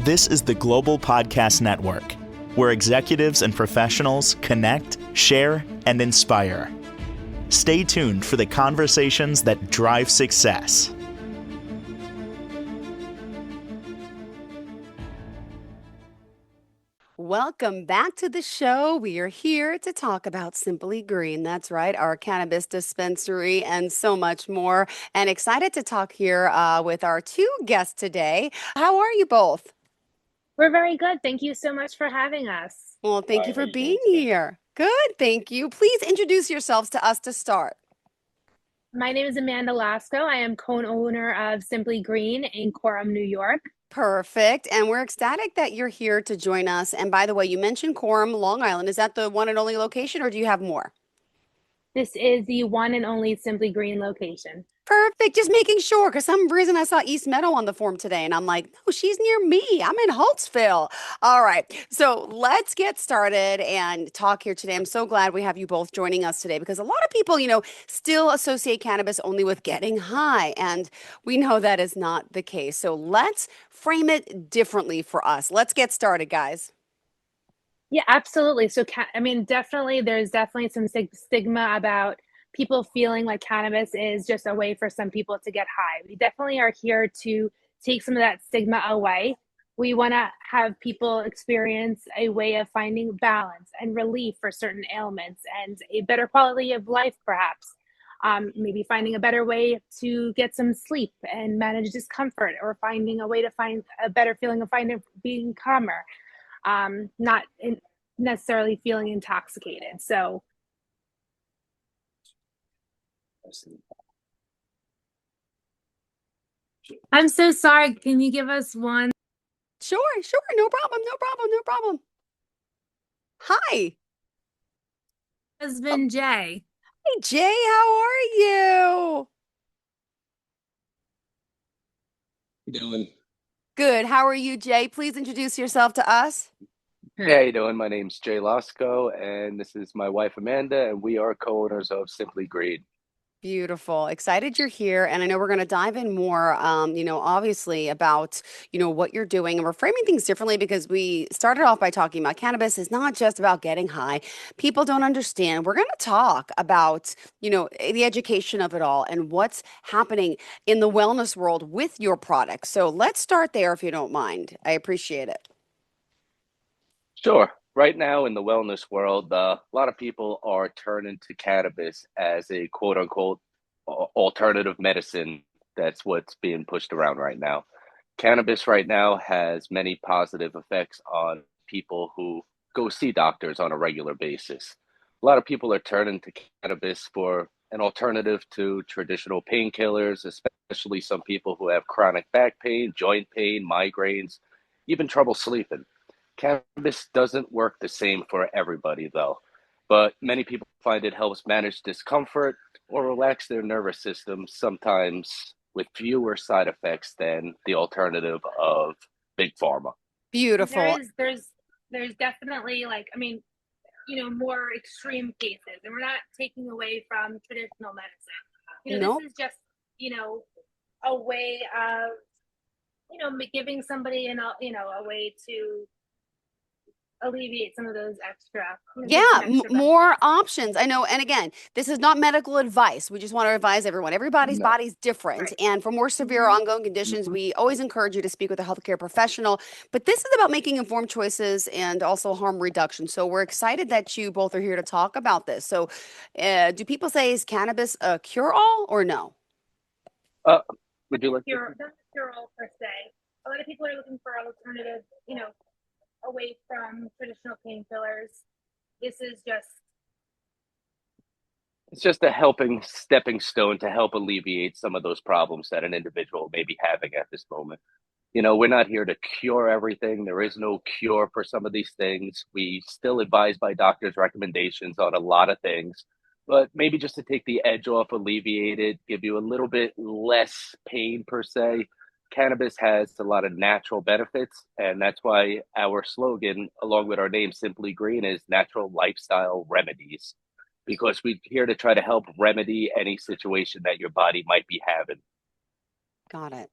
This is the Global Podcast Network, where executives and professionals connect, share, and inspire. Stay tuned for the conversations that drive success. Welcome back to the show. We are here to talk about Simply Green. That's right, our cannabis dispensary and so much more. And excited to talk here with our two guests today. How are you both? We're very good. Thank you so much for having us. Well, thank you Hi, how for you being doing today? here. Good, thank you. Please introduce yourselves to us to start. My name is Amanda Losco. I am co-owner of Simply Green in Coram, New York. Perfect. And we're ecstatic that you're here to join us. And by the way, you mentioned Coram, Long Island. Is that the one and only location, or do you have more? This is the one and only Simply Green location. Perfect. Just making sure, because some reason I saw East Meadow on the form today, and I'm like, no, she's near me. I'm in Holtzville. All right. So let's get started and talk here today. I'm so glad we have you both joining us today because a lot of people, still associate cannabis only with getting high, and we know that is not the case. So let's frame it differently for us. Let's get started, guys. Yeah, absolutely. So, there's definitely some stigma about people feeling like cannabis is just a way for some people to get high. We definitely are here to take some of that stigma away. We want to have people experience a way of finding balance and relief for certain ailments and a better quality of life, perhaps. Maybe finding a better way to get some sleep and manage discomfort, or finding a way to find a better feeling of being calmer, not necessarily feeling intoxicated. So I'm so sorry. Can you give us one? Sure. No problem. No problem. Hi. Husband Jay. Hey, Jay, how are you? You doing? Good. How are you, Jay? Please introduce yourself to us. Hey, how you doing? My name's Jay Losco, and this is my wife Amanda, and we are co-owners of Simply Green. Beautiful. Excited you're here. And I know we're going to dive in more, obviously about, what you're doing. And we're framing things differently because we started off by talking about cannabis is not just about getting high. People don't understand. We're going to talk about, the education of it all and what's happening in the wellness world with your product. So let's start there if you don't mind. I appreciate it. Sure. Right now in the wellness world, a lot of people are turning to cannabis as a quote-unquote alternative medicine. That's what's being pushed around right now. Cannabis right now has many positive effects on people who go see doctors on a regular basis. A lot of people are turning to cannabis for an alternative to traditional painkillers, especially some people who have chronic back pain, joint pain, migraines, even trouble sleeping. Cannabis doesn't work the same for everybody, though, but many people find it helps manage discomfort or relax their nervous system, sometimes with fewer side effects than the alternative of big pharma. Beautiful. There's definitely more extreme cases, and we're not taking away from traditional medicine. Nope. This is just, a way of, giving somebody a way to alleviate some of those extra. Yeah, extra more options. I know. And again, this is not medical advice. We just want to advise everyone. Everybody's No. body's different. Right. And for more severe ongoing conditions, we always encourage you to speak with a healthcare professional. But this is about making informed choices and also harm reduction. So we're excited that you both are here to talk about this. So do people say is cannabis a cure-all or no? Would you like to? Not a cure-all per se. A lot of people are looking for alternatives, away from traditional painkillers. This is just It's just a helping stepping stone to help alleviate some of those problems that an individual may be having at this moment. We're not here to cure everything. There is no cure for some of these things. We still advise by doctors' recommendations on a lot of things, but maybe just to take the edge off, alleviate it, give you a little bit less pain per se. Cannabis has a lot of natural benefits, and that's why our slogan, along with our name, Simply Green, is natural lifestyle remedies, because we're here to try to help remedy any situation that your body might be having. Got it.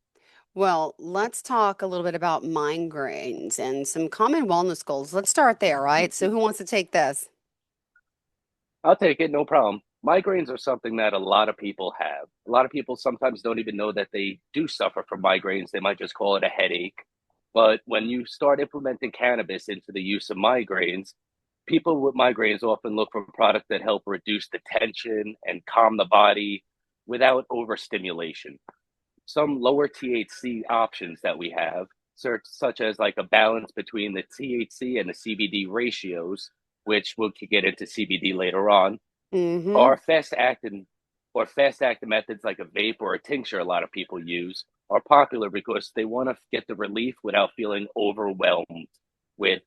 Well, let's talk a little bit about migraines and some common wellness goals. Let's start there, right? So, who wants to take this? I'll take it, no problem. Migraines are something that a lot of people have. A lot of people sometimes don't even know that they do suffer from migraines. They might just call it a headache. But when you start implementing cannabis into the use of migraines, people with migraines often look for products that help reduce the tension and calm the body without overstimulation. Some lower THC options that we have, such as like a balance between the THC and the CBD ratios, which we could get into CBD later on, Mm-hmm. or fast acting methods like a vape or a tincture a lot of people use are popular because they want to get the relief without feeling overwhelmed with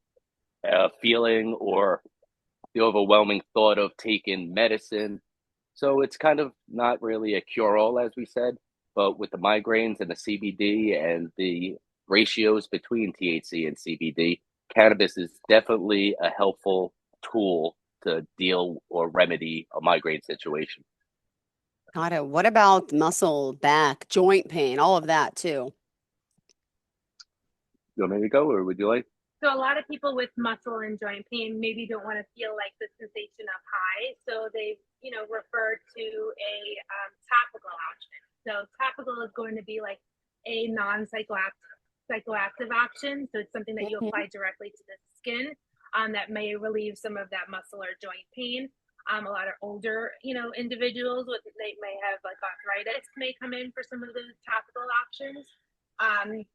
feeling or the overwhelming thought of taking medicine. So it's kind of not really a cure all, as we said, but with the migraines and the CBD and the ratios between THC and CBD, cannabis is definitely a helpful tool to deal or remedy a migraine situation. Got it. What about muscle, back, joint pain, all of that too? You want me to go, or would you like? So a lot of people with muscle and joint pain maybe don't want to feel like the sensation of high, so they, refer to a topical option. So topical is going to be like a non-psychoactive option. So it's something that you Mhm. apply directly to the skin, that may relieve some of that muscle or joint pain. A lot of older, individuals with they may have like arthritis may come in for some of those topical options. Um,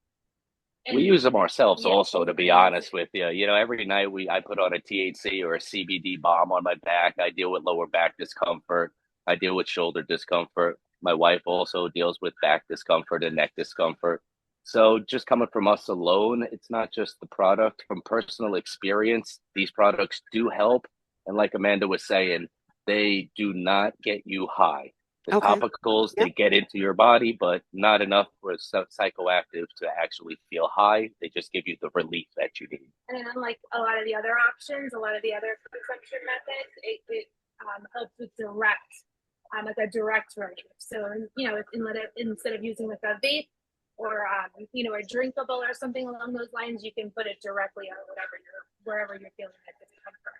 We and use them ourselves yeah, also, to be honest with you. Every night I put on a THC or a CBD bomb on my back. I deal with lower back discomfort. I deal with shoulder discomfort. My wife also deals with back discomfort and neck discomfort. So just coming from us alone, it's not just the product. From personal experience, these products do help. And like Amanda was saying, they do not get you high. The Okay. topicals, Yep. they get into your body, but not enough for psychoactive to actually feel high. They just give you the relief that you need. and then unlike a lot of the other options, a lot of the other consumption methods, it helps with like a direct relief. So, instead of using like a vape or, a drinkable or something along those lines, you can put it directly on wherever you're feeling that discomfort.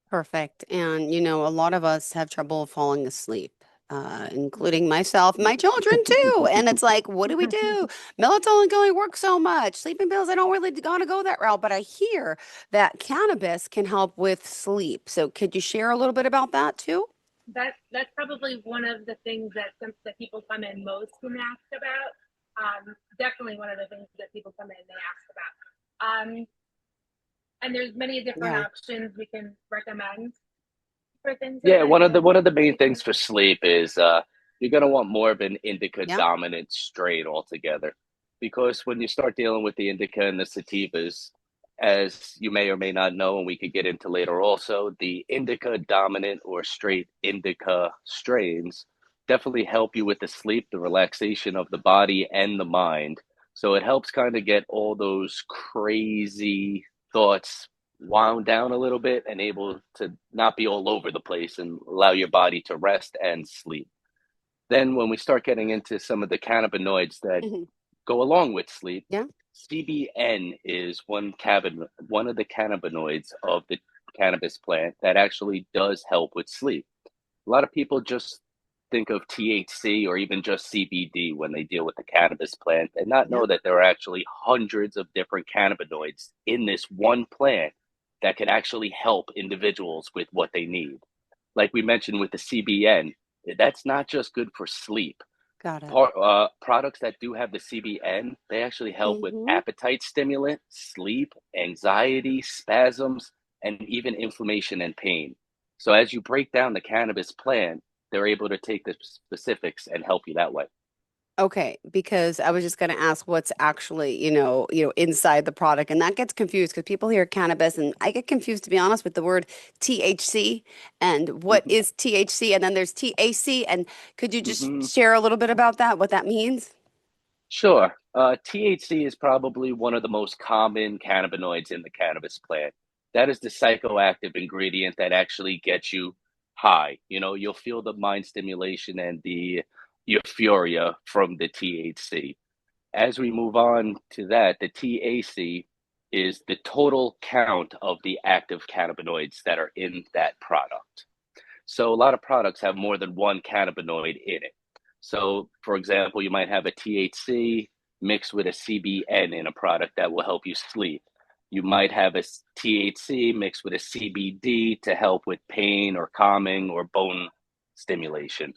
Perfect. And, a lot of us have trouble falling asleep, including myself, my children too. And it's like, what do we do? Melatonin can only work so much. Sleeping pills, I don't really want to go that route, but I hear that cannabis can help with sleep. So could you share a little bit about that too? That's probably one of the things that people come in most and ask about. Definitely one of the things that people come in and they ask about. And there's many different Yeah. options we can recommend for things like Yeah, that. one of the main things for sleep is you're gonna want more of an indica Yeah. dominant strain altogether, because when you start dealing with the indica and the sativas, as you may or may not know, and we could get into later also, the indica dominant or straight indica strains definitely help you with the sleep, the relaxation of the body and the mind. So it helps kind of get all those crazy thoughts wound down a little bit and able to not be all over the place and allow your body to rest and sleep. Then, when we start getting into some of the cannabinoids that Hmm. go along with sleep, Yeah. CBN is one of the cannabinoids of the cannabis plant that actually does help with sleep. A lot of people just think of THC or even just CBD when they deal with the cannabis plant and not Yeah. know that there are actually hundreds of different cannabinoids in this one plant that can actually help individuals with what they need. Like we mentioned with the CBN, that's not just good for sleep. Got it. Products that do have the CBN, they actually help with Hmm. appetite stimulant, sleep, anxiety, spasms, and even inflammation and pain. So as you break down the cannabis plant, they're able to take the specifics and help you that way. Okay, because I was just going to ask what's actually, inside the product, and that gets confused because people hear cannabis, and I get confused to be honest with the word THC and what Mhm. is THC, and then there's TAC, and could you just Mhm. share a little bit about that, what that means? Sure. THC is probably one of the most common cannabinoids in the cannabis plant. That is the psychoactive ingredient that actually gets you high. You'll feel the mind stimulation and the euphoria from the THC. As we move on to that, the TAC is the total count of the active cannabinoids that are in that product. So a lot of products have more than one cannabinoid in it. So, for example, you might have a THC mixed with a CBN in a product that will help you sleep. You might have a THC mixed with a CBD to help with pain or calming or bone stimulation.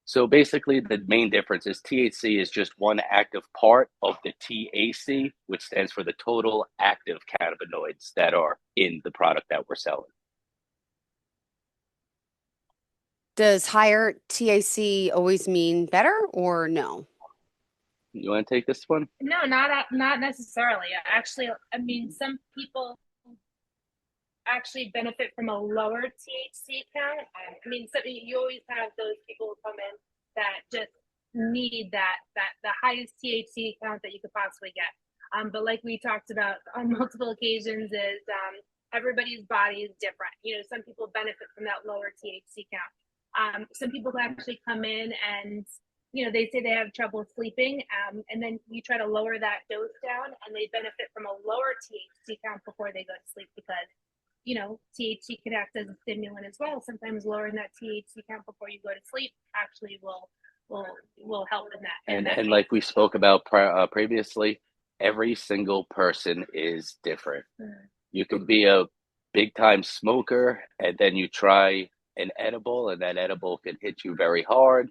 So basically, the main difference is THC is just one active part of the TAC, which stands for the total active cannabinoids that are in the product that we're selling. Does higher TAC always mean better or no? You want to take this one? No, not necessarily. Actually, I mean, some people actually benefit from a lower THC count. I mean, you always have those people who come in that just need that the highest THC count that you could possibly get. But like we talked about on multiple occasions, is everybody's body is different. You know, some people benefit from that lower THC count. Some people who actually come in and they say they have trouble sleeping, and then you try to lower that dose down, and they benefit from a lower THC count before they go to sleep because THC can act as a stimulant as well. Sometimes lowering that THC count before you go to sleep actually will help in that. And like we spoke about previously, every single person is different. You could be a big time smoker and then you try an edible and that edible can hit you very hard.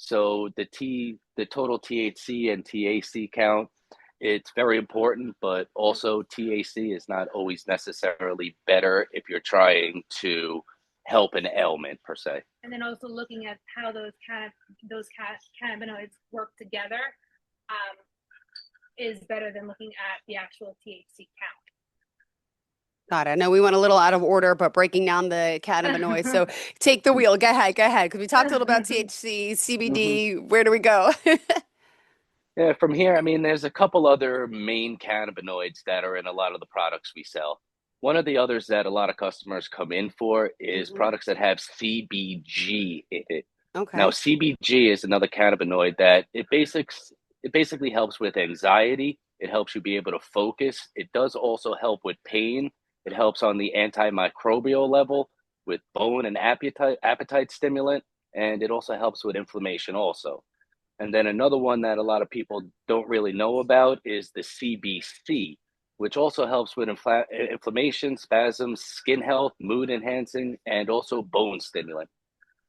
So the total THC and TAC count, it's very important, but also TAC is not always necessarily better if you're trying to help an ailment per se. And then also looking at how those cannabinoids work together is better than looking at the actual THC count. God, I know we went a little out of order, but breaking down the cannabinoids. So take the wheel. Go ahead. Because we talked a little about THC, CBD. Where do we go? Yeah, from here, I mean, there's a couple other main cannabinoids that are in a lot of the products we sell. One of the others that a lot of customers come in for is products that have CBG in it. Okay. Now, CBG is another cannabinoid that it basically helps with anxiety. It helps you be able to focus. It does also help with pain. It helps on the antimicrobial level with bone and appetite stimulant, and it also helps with inflammation also. And then another one that a lot of people don't really know about is the CBC, which also helps with inflammation, spasms, skin health, mood enhancing, and also bone stimulant.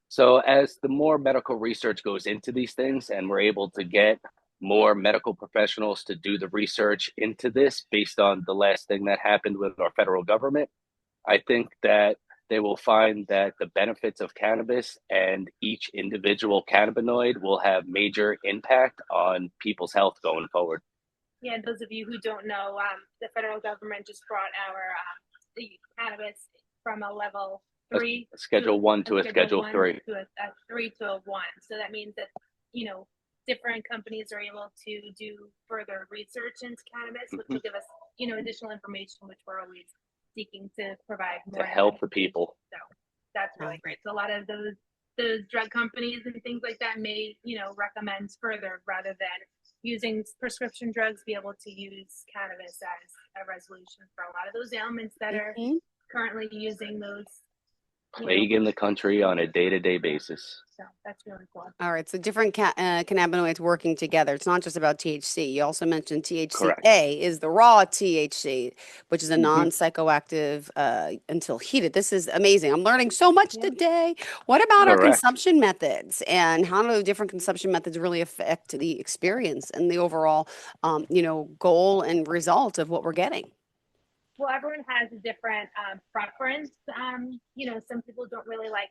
So as the more medical research goes into these things and we're able to get more medical professionals to do the research into this based on the last thing that happened with our federal government, I think that they will find that the benefits of cannabis and each individual cannabinoid will have major impact on people's health going forward. Yeah, and those of you who don't know, the federal government just brought our the cannabis from a level 3, Schedule 1 to a Schedule 3, to a 3 to a 1. So that means that different companies are able to do further research into cannabis, which will give us additional information, which we're always seeking to provide more to help the people. So that's really great. So a lot of those drug companies and things like that may recommend further rather than using prescription drugs, be able to use cannabis as a resolution for a lot of those ailments that are currently using those plaguing the country on a day-to-day basis. So that's really cool. All right. So different cannabinoids working together. It's not just about THC. You also mentioned THCA Correct. is the raw THC, which is a non-psychoactive until heated. This is amazing. I'm learning so much today. What about our consumption methods and how do different consumption methods really affect the experience and the overall, goal and result of what we're getting? Well, everyone has a different preference. Some people don't really like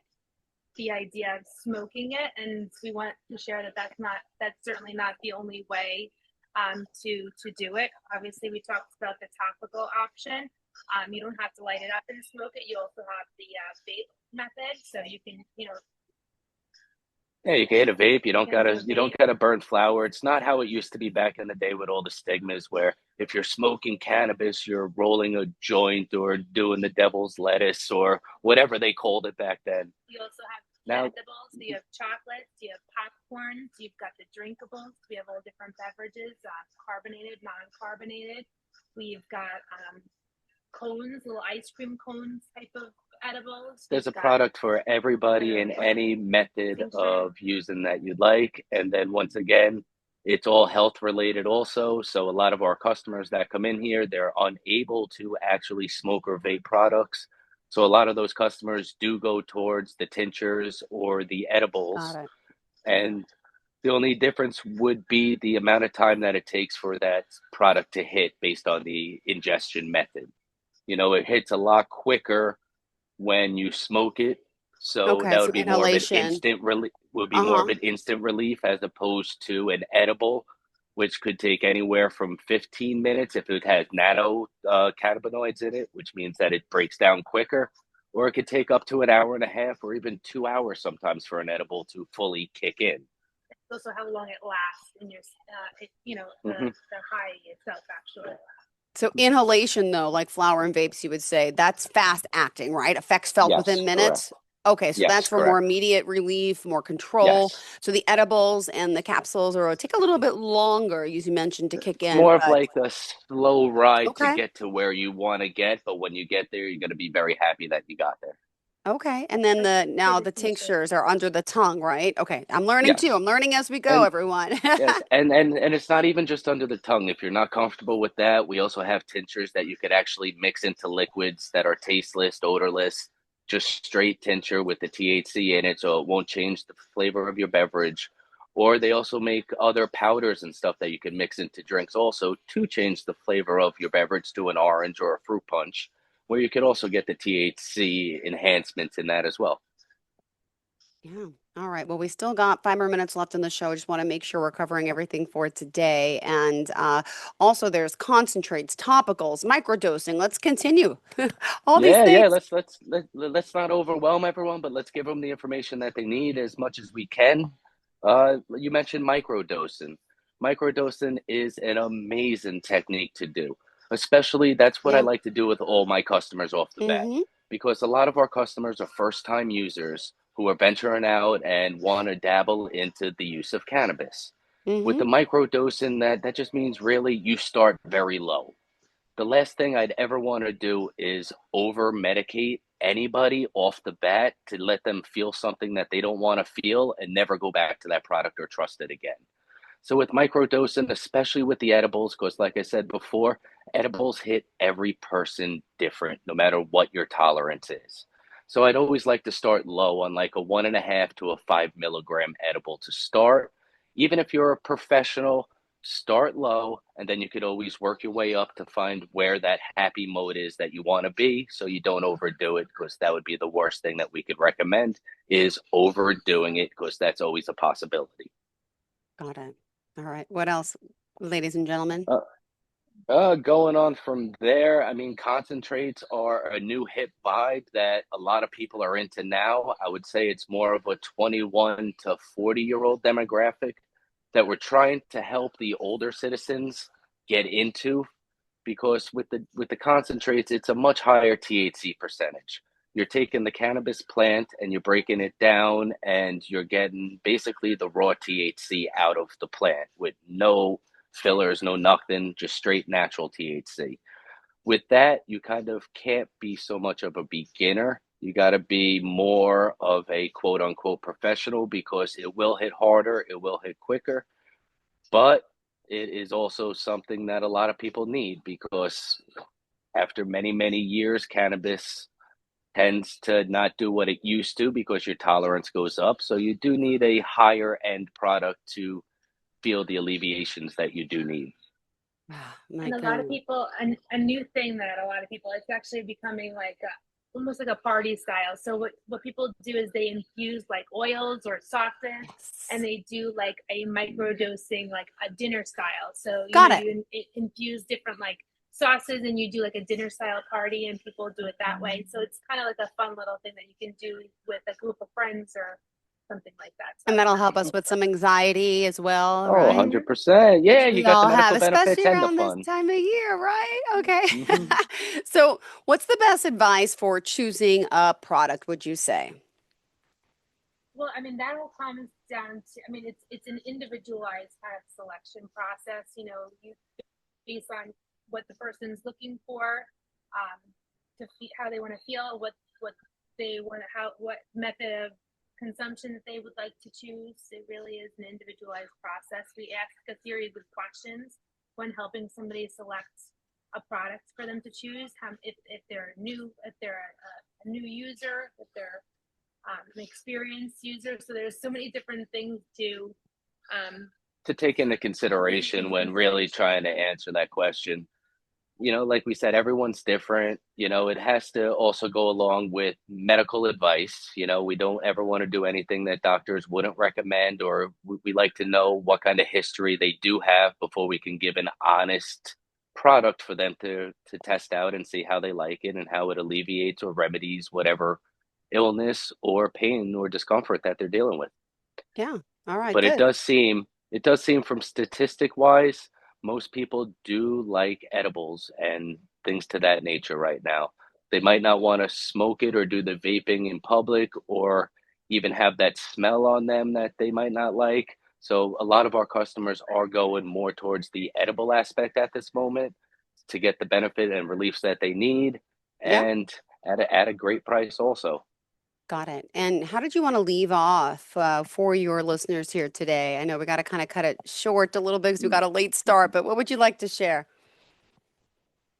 the idea of smoking it, and we want to share that that's certainly not the only way to do it. Obviously, we talked about the topical option. You don't have to light it up and smoke it. You also have the vape method, so you can Yeah, you can hit a vape. You don't gotta burn flower. It's not how it used to be back in the day with all the stigmas where if you're smoking cannabis, you're rolling a joint or doing the devil's lettuce or whatever they called it back then. You also have Now, edibles, you have chocolates, you have popcorns, you've got the drinkables. We have all different beverages, carbonated, non-carbonated. We've got cones, little ice cream cones type of edibles. there's a We've got product for everybody in any method tincture. of using that you'd like. And then once again, it's all health related also. So a lot of our customers that come in here, they're unable to actually smoke or vape products. So a lot of those customers do go towards the tinctures or the edibles. Got it. And the only difference would be the amount of time that it takes for that product to hit based on the ingestion method. You know, it hits a lot quicker when you smoke it. So Okay, that so would be more of an inhalation. instant relief, would be more of Uh-huh. an instant relief as opposed to an edible, which could take anywhere from 15 minutes if it has nano cannabinoids in it, which means that it breaks down quicker, or it could take up to an hour and a half or even 2 hours sometimes for an edible to fully kick in. Also how long it lasts in your, Mhm. the high itself actually. So inhalation, though, like flower and vapes, you would say that's fast acting, right? Effects felt within Yes, correct. minutes. Okay, so Yes, that's for more correct. immediate relief, more control. Yes. So the edibles and the capsules are take a little bit longer, as you mentioned, to kick It's in. more of But like a slow ride to okay, get to where you want to get, but when you get there, you're going to be very happy that you got there. okay. And then For now the the tincture. tinctures are under the tongue, right? Okay, I'm learning too. Yes. I'm learning as we go, And everyone. yes, and it's not even just under the tongue. If you're not comfortable with that, we also have tinctures that you could actually mix into liquids that are tasteless, odorless, just straight tincture with the THC in it, so it won't change the flavor of your beverage. Or they also make other powders and stuff that you can mix into drinks also to change the flavor of your beverage to an orange or a fruit punch, where you could also get the THC enhancements in that as well. Yeah. All right. Well, we still got 5 more minutes left in the show. I just want to make sure we're covering everything for today. And also, there's concentrates, topicals, microdosing. Let's continue. All these Yeah, yeah. things. Let's not overwhelm everyone, but let's give them the information that they need as much as we can. You mentioned microdosing. Microdosing is an amazing technique to do. Especially, that's what I Yeah. like to do with all my customers off the bat, Mm-hmm. because a lot of our customers are first-time users who are venturing out and want to dabble into the use of cannabis. With Mm-hmm. the microdosing, that just means really you start very low. The last thing I'd ever want to do is over medicate anybody off the bat to let them feel something that they don't want to feel and never go back to that product or trust it again. So with microdosing, especially with the edibles, because like I said before, edibles hit every person different, no matter what your tolerance is. So I'd always like to start low on like a 1.5 to a 5 milligram edible to start. Even if you're a professional, start low, and then you could always work your way up to find where that happy mode is that you want to be, so you don't overdo it, because that would be the worst thing that we could recommend is overdoing it, because that's always a possibility. Got it. All right. What else, ladies and gentlemen? Uh, Going on from there, I mean, concentrates are a new hip vibe that a lot of people are into now. I would say it's more of a 21 to 40-year-old demographic that we're trying to help the older citizens get into, because with the concentrates, it's a much higher THC percentage. You're taking the cannabis plant and you're breaking it down, and you're getting basically the raw THC out of the plant with no fillers, no nothing, just straight natural THC. With that, you kind of can't be so much of a beginner. You got to be more of a quote unquote professional, because it will hit harder, it will hit quicker, but it is also something that a lot of people need, because after many, many years, cannabis tends to not do what it used to because your tolerance goes up. So you do need a higher end product to feel the alleviations that you do need. My And a lot of goodness. people, a new thing that a lot of people, it's actually becoming like almost like a party style. So what people do is they infuse like oils or sauces, and Yes. they do like a micro dosing, like a dinner style. So Got it. you infuse different like sauces, and you do like a dinner style party, and people do it that way. So it's kind of like a fun little thing that you can do with a group of friends or something like that. So And that's that'll help working us with super. some anxiety as well, Oh, right? 100%. Which Yeah, you we got the all have, medical especially benefits and the around this fun. time of year, right? Okay. Hmm. So, what's the best advice for choosing a product, would you say? Well, I mean, that all comes down to, I mean, it's an individualized kind of selection process. You know, you based on what the person's looking for, how they want to feel, what they want to, what method of consumption that they would like to choose. It really is an individualized process. We ask a series of questions when helping somebody select a product for them to choose. If they're new, if they're a new user, if they're an experienced user. So there's so many different things to take into consideration when really trying to answer that question. You know, like we said, everyone's different. You know, it has to also go along with medical advice. You know, we don't ever want to do anything that doctors wouldn't recommend, or we like to know what kind of history they do have before we can give an honest product for them to test out and see how they like it and how it alleviates or remedies whatever illness or pain or discomfort that they're dealing with. Yeah. All right. But Good. it does seem from statistic wise, most people do like edibles and things to that nature right now. They might not want to smoke it or do the vaping in public or even have that smell on them that they might not like. So a lot of our customers are going more towards the edible aspect at this moment to get the benefit and reliefs that they need, Yeah. and at a great price also. Got it. And how did you want to leave off for your listeners here today? I know we got to kind of cut it short a little bit because we got a late start, but what would you like to share?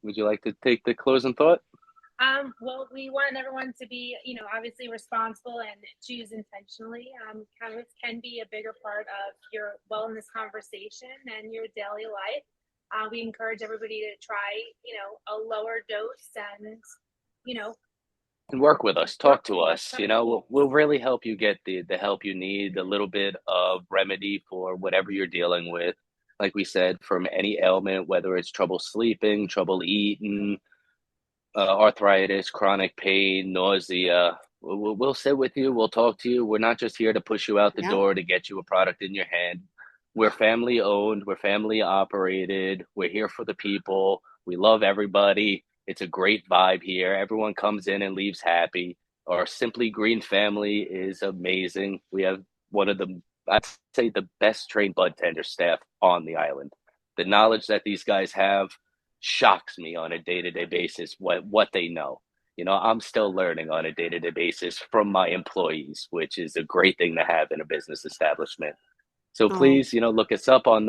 Would you like to take the closing thought? Well, we want everyone to be, you know, obviously responsible and choose intentionally. Cannabis can be a bigger part of your wellness conversation and your daily life. We encourage everybody to try, you know, a lower dose and, you know, And work with us, talk to us. You know, we'll really help you get the help you need, a little bit of remedy for whatever you're dealing with. Like we said, from any ailment, whether it's trouble sleeping, trouble eating, arthritis, chronic pain, nausea. We'll sit with you. We'll talk to you. We're not just here to push you out the Yeah. door to get you a product in your hand. We're family owned. We're family operated. We're here for the people. We love everybody. It's a great vibe here. Everyone comes in and leaves happy. Our Simply Green family is amazing. We have one of the, I'd say, the best trained bud tender staff on the island. The knowledge that these guys have shocks me on a day-to-day basis, what they know. You know, I'm still learning on a day-to-day basis from my employees, which is a great thing to have in a business establishment. So Oh, please, you know, look us up on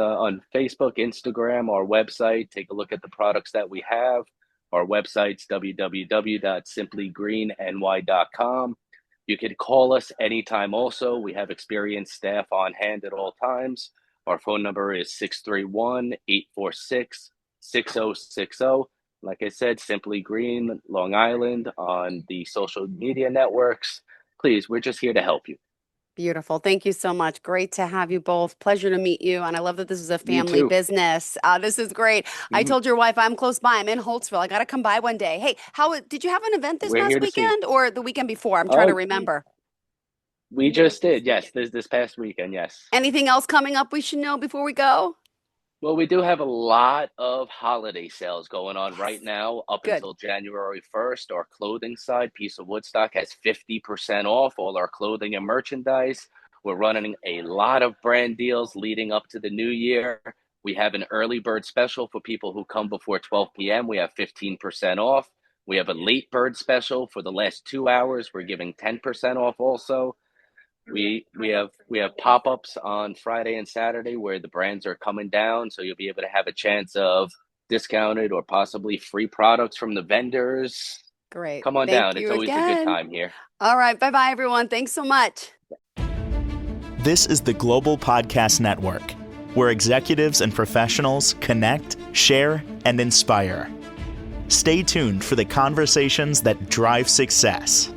Facebook, Instagram, our website. Take a look at the products that we have. Our website's www.simplygreenny.com. You can call us anytime also. We have experienced staff on hand at all times. Our phone number is 631-846-6060. Like I said, Simply Green, Long Island, on the social media networks. Please, we're just here to help you. beautiful. Thank you so much. Great to have you both. Pleasure to meet you. And I love that this is a You family too. business. This is great. I Mhm. told your wife I'm close by. I'm in Holtzville. I got to come by one day. Hey, how did you have an event this We're past here to see you. weekend or the weekend before? I'm trying to Oh, remember. we just did. Yes, this past weekend. Yes. Anything else coming up we should know before we go? Well, we do have a lot of holiday sales going on right Yes. now up Good. until January 1st. Our clothing side, Piece of Woodstock, has 50% off all our clothing and merchandise. We're running a lot of brand deals leading up to the new year. We have an early bird special for people who come before 12 p.m. We have 15% off. We have a late bird special for the last 2 hours. We're giving 10% off also. We have pop-ups on Friday and Saturday where the brands are coming down, so you'll be able to have a chance of discounted or possibly free products from the vendors. Great. Come on Thank down. It's you always a good again. time here. All right. Bye-bye, everyone. Thanks so much. This is the Global Podcast Network, where executives and professionals connect, share, and inspire. Stay tuned for the conversations that drive success.